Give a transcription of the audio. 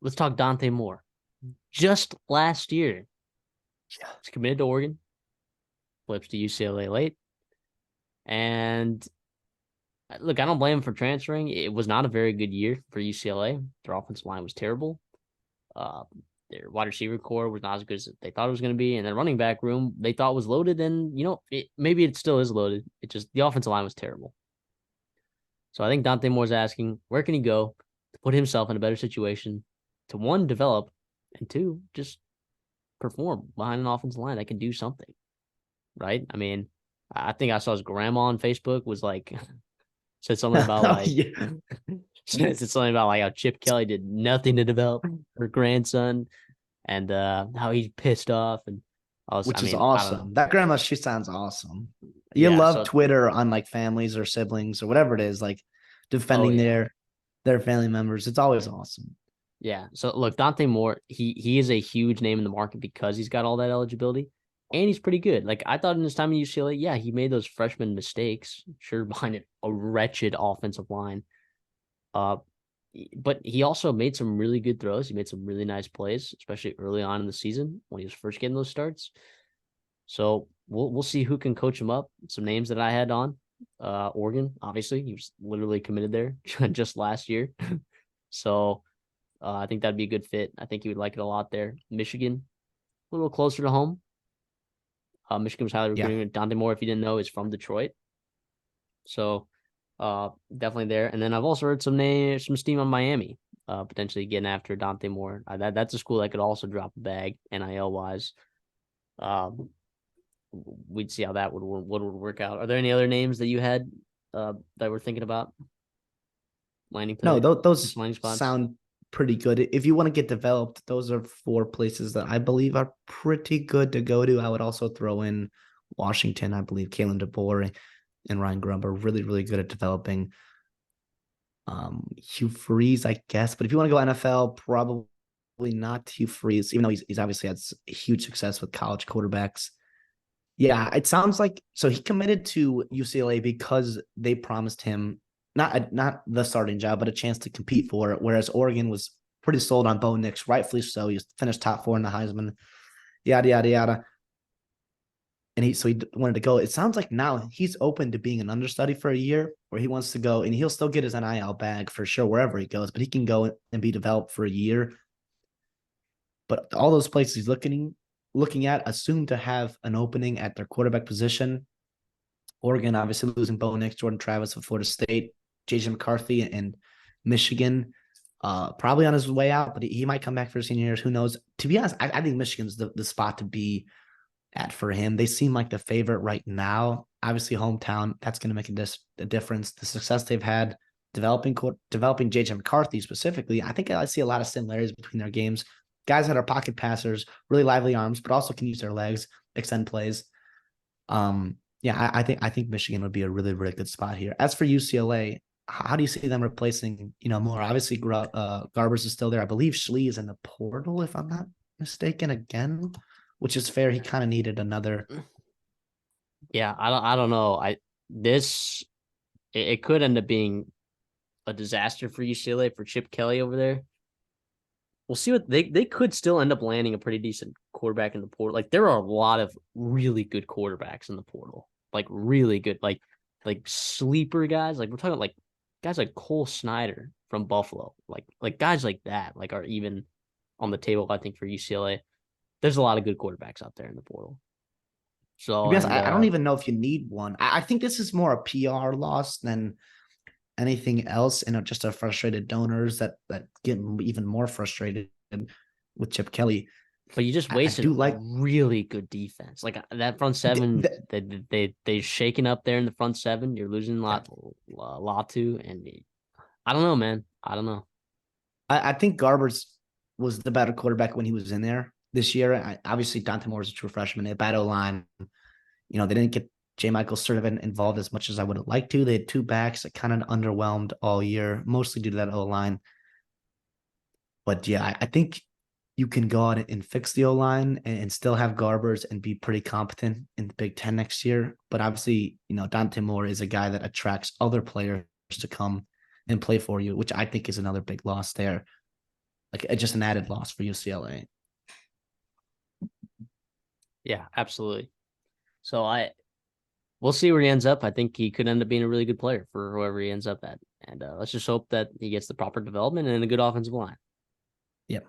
let's talk Dante Moore. Just last year, Yeah. he's committed to Oregon, flips to UCLA late. And look, I don't blame him for transferring. It was not a very good year for UCLA. Their offensive line was terrible. Uh, their wide receiver core was not as good as they thought it was going to be, and their running back room they thought was loaded. And maybe it still is loaded. It just the offensive line was terrible. So I think Dante Moore's asking where can he go to put himself in a better situation to one develop and two just perform behind an offensive line that can do something. Right? I mean, I think I saw his grandma on Facebook was like said something about Oh, like yeah. said something about like how Chip Kelly did nothing to develop her grandson and how he's pissed off and I Which is mean, I don't know. awesome. That grandma, she sounds awesome. You Yeah, love so Twitter on like families or siblings or whatever it is, like oh defending yeah. their family members. It's always awesome. Yeah. So look, Dante Moore, he is a huge name in the market because he's got all that eligibility and he's pretty good. Like I thought in his time in UCLA, yeah, he made those freshman mistakes, sure behind a wretched offensive line. Uh but he also made some really good throws. He made some really nice plays, especially early on in the season when he was first getting those starts. So we'll see who can coach him up. Some names that I had on. Oregon, obviously, he was literally committed there just last year. So I think that'd be a good fit. I think he would like it a lot there. Michigan, a little closer to home. Michigan was highly Yeah. recruiting. Dante Moore, if you didn't know, is from Detroit. So definitely there. And then I've also heard some steam on Miami, potentially getting after Dante Moore. That's a school that could also drop a bag NIL wise. Um, we'd see how that would work out. Are there any other names that you had that we're thinking about landing No, play those landing spots? sound pretty good. If you want to get developed, those are four places that I believe are pretty good to go to. I would also throw in Washington. I believe Kalen DeBoer and Ryan Grubb are really, really good at developing. Hugh Freeze, I guess. But if you want to go NFL, probably not Hugh Freeze, even though he's obviously had huge success with college quarterbacks. Yeah, it sounds like so he committed to UCLA because they promised him not the starting job, but a chance to compete for it. Whereas Oregon was pretty sold on Bo Nix, rightfully so. He finished top four in the Heisman, yada yada yada. And he wanted to go. It sounds like now he's open to being an understudy for a year, where he wants to go, and he'll still get his NIL bag for sure wherever he goes, but he can go and be developed for a year. But all those places he's looking at assume to have an opening at their quarterback position. Oregon obviously losing Bo Nix, Jordan Travis of Florida State, JJ McCarthy and Michigan. Probably on his way out, but he might come back for senior years. Who knows? To be honest, I think Michigan's the spot to be at for him. They seem like the favorite right now. Obviously, hometown, that's going to make a difference. The success they've had developing JJ McCarthy specifically, I think I see a lot of similarities between their games. Guys that are pocket passers, really lively arms, but also can use their legs, extend plays. Yeah, I think Michigan would be a really, really good spot here. As for UCLA, how do you see them replacing, more? Obviously, Garbers is still there. I believe Schlee is in the portal, if I'm not mistaken, again, which is fair. He kind of needed another. Yeah, I don't know. This it could end up being a disaster for UCLA for Chip Kelly over there. We'll see what they could still end up landing a pretty decent quarterback in the portal. Like there are a lot of really good quarterbacks in the portal. Like really good, like sleeper guys. Like we're talking like guys like Cole Snyder from Buffalo. Like guys like that, like are even on the table, I think, for UCLA. There's a lot of good quarterbacks out there in the portal. To So be honest, and I don't even know if you need one. I think this is more a PR loss than anything else, and just a frustrated donors that get even more frustrated with Chip Kelly. but you just I wasted a do like really good defense. Like that front the, seven, the, they shaking up there in the front seven. You're losing Latu, and I don't know, man. I don't know. I think Garbers was the better quarterback when he was in there this year. Obviously, Dante Moore was a true freshman. They had bad O line. They didn't get J. Michael sort of involved as much as I would have liked to. They had two backs that kind of underwhelmed all year, mostly due to that O line. But yeah, I think you can go out and fix the O line and still have Garbers and be pretty competent in the Big Ten next year. But obviously, Dante Moore is a guy that attracts other players to come and play for you, which I think is another big loss there. like just an added loss for UCLA. Yeah, absolutely. So we'll see where he ends up. I think he could end up being a really good player for whoever he ends up at. And let's just hope that he gets the proper development and a good offensive line. Yep.